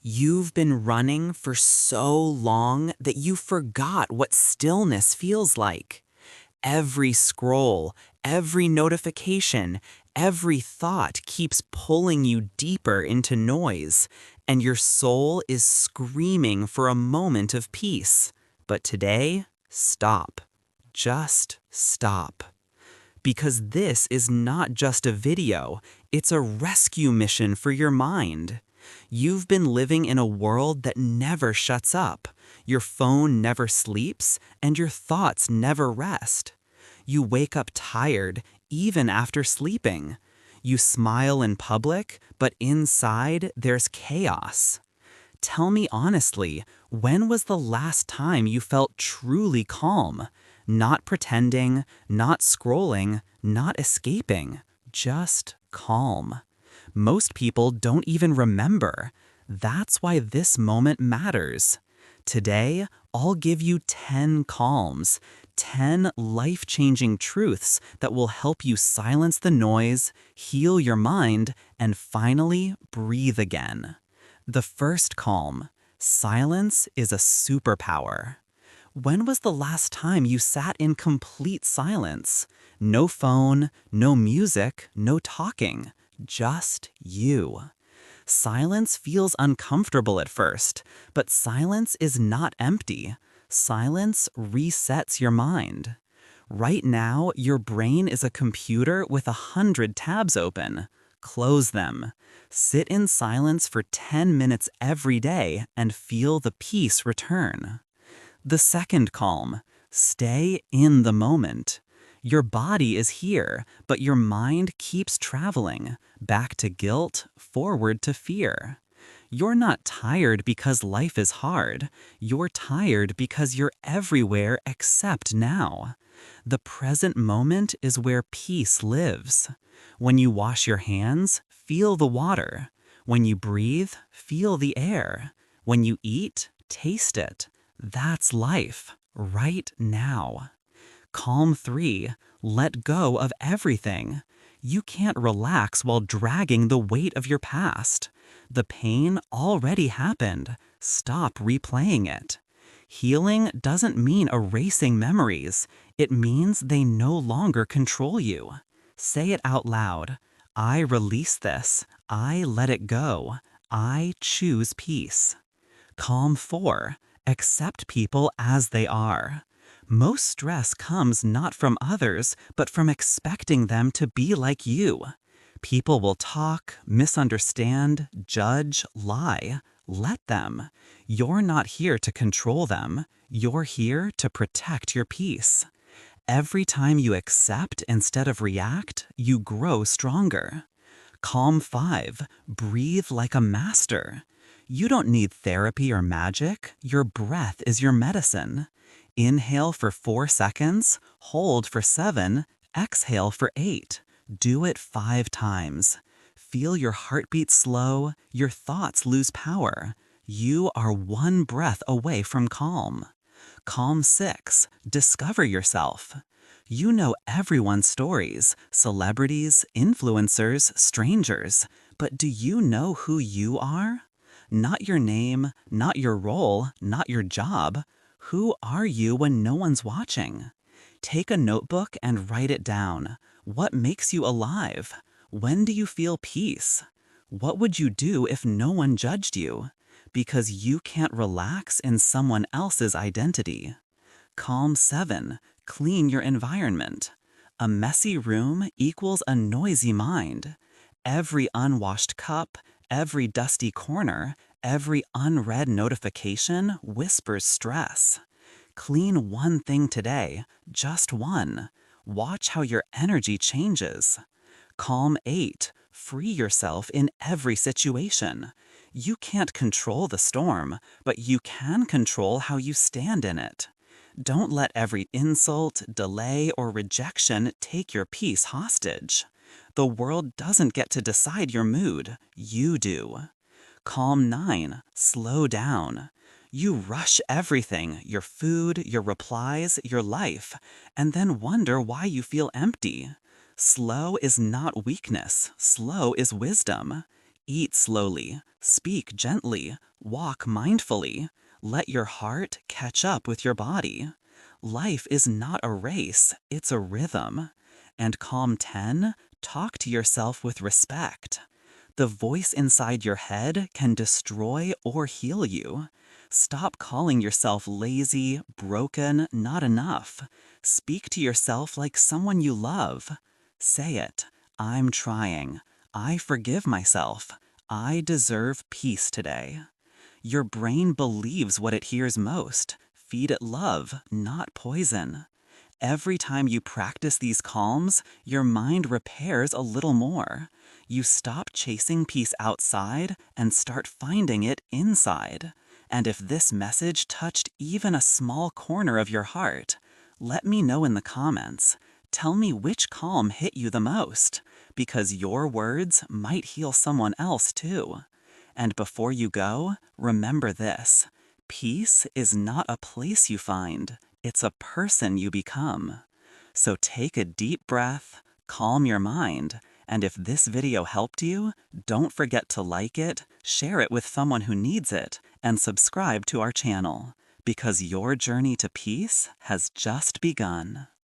You've been running for so long that you forgot what stillness feels like. Every scroll, every notification, every thought keeps pulling you deeper into noise, and your soul is screaming for a moment of peace. But today, stop. Just stop. Because this is not just a video, it's a rescue mission for your mind. You've been living in a world that never shuts up. Your phone never sleeps, and your thoughts never rest. You wake up tired, even after sleeping. You smile in public, but inside there's chaos. Tell me honestly, when was the last time you felt truly calm? Not pretending, not scrolling, not escaping, just calm. Most people don't even remember. That's why this moment matters. Today, I'll give you 10 calms, 10 life-changing truths that will help you silence the noise, heal your mind, and finally breathe again. The first calm: silence is a superpower. When was the last time you sat in complete silence? No phone, no music, no talking, just you. Silence feels uncomfortable at first, but silence is not empty. Silence resets your mind. Right now, your brain is a computer with 100 tabs open. Close them. Sit in silence for 10 minutes every day and feel the peace return. The second calm: stay in the moment. Your body is here, but your mind keeps traveling, back to guilt, forward to fear. You're not tired because life is hard. You're tired because you're everywhere except now. The present moment is where peace lives. When you wash your hands, feel the water. When you breathe, feel the air. When you eat, taste it. That's life, right now. Calm 3, let go of everything. You can't relax while dragging the weight of your past. The pain already happened. Stop replaying it. Healing doesn't mean erasing memories. It means they no longer control you. Say it out loud. I release this. I let it go. I choose peace. Calm 4, accept people as they are. Most stress comes not from others, but from expecting them to be like you. People will talk, misunderstand, judge, lie. Let them. You're not here to control them. You're here to protect your peace. Every time you accept instead of react, you grow stronger. Calm 5, breathe like a master. You don't need therapy or magic. Your breath is your medicine. Inhale for 4 seconds, hold for 7, exhale for 8. Do it 5 times. Feel your heartbeat slow, your thoughts lose power. You are one breath away from calm. Calm 6, discover yourself. You know everyone's stories, celebrities, influencers, strangers, but do you know who you are? Not your name, not your role, not your job. Who are you when no one's watching? Take a notebook and write it down. What makes you alive? When do you feel peace? What would you do if no one judged you? Because you can't relax in someone else's identity. Calm 7, clean your environment. A messy room equals a noisy mind. Every unwashed cup, every dusty corner, every unread notification whispers stress. Clean one thing today, just one. Watch how your energy changes. Calm 8, free yourself in every situation. You can't control the storm, but you can control how you stand in it. Don't let every insult, delay, or rejection take your peace hostage. The world doesn't get to decide your mood, you do. Calm 9, slow down. You rush everything, your food, your replies, your life, and then wonder why you feel empty. Slow is not weakness, slow is wisdom. Eat slowly, speak gently, walk mindfully. Let your heart catch up with your body. Life is not a race, it's a rhythm. And Calm 10, talk to yourself with respect. The voice inside your head can destroy or heal you. Stop calling yourself lazy, broken, not enough. Speak to yourself like someone you love. Say it. I'm trying. I forgive myself. I deserve peace today. Your brain believes what it hears most. Feed it love, not poison. Every time you practice these calms, your mind repairs a little more. You stop chasing peace outside and start finding it inside. And if this message touched even a small corner of your heart, let me know in the comments. Tell me which calm hit you the most, because your words might heal someone else too. And before you go, remember this. Peace is not a place you find, it's a person you become. So take a deep breath, calm your mind, and if this video helped you, don't forget to like it, share it with someone who needs it, and subscribe to our channel, because your journey to peace has just begun.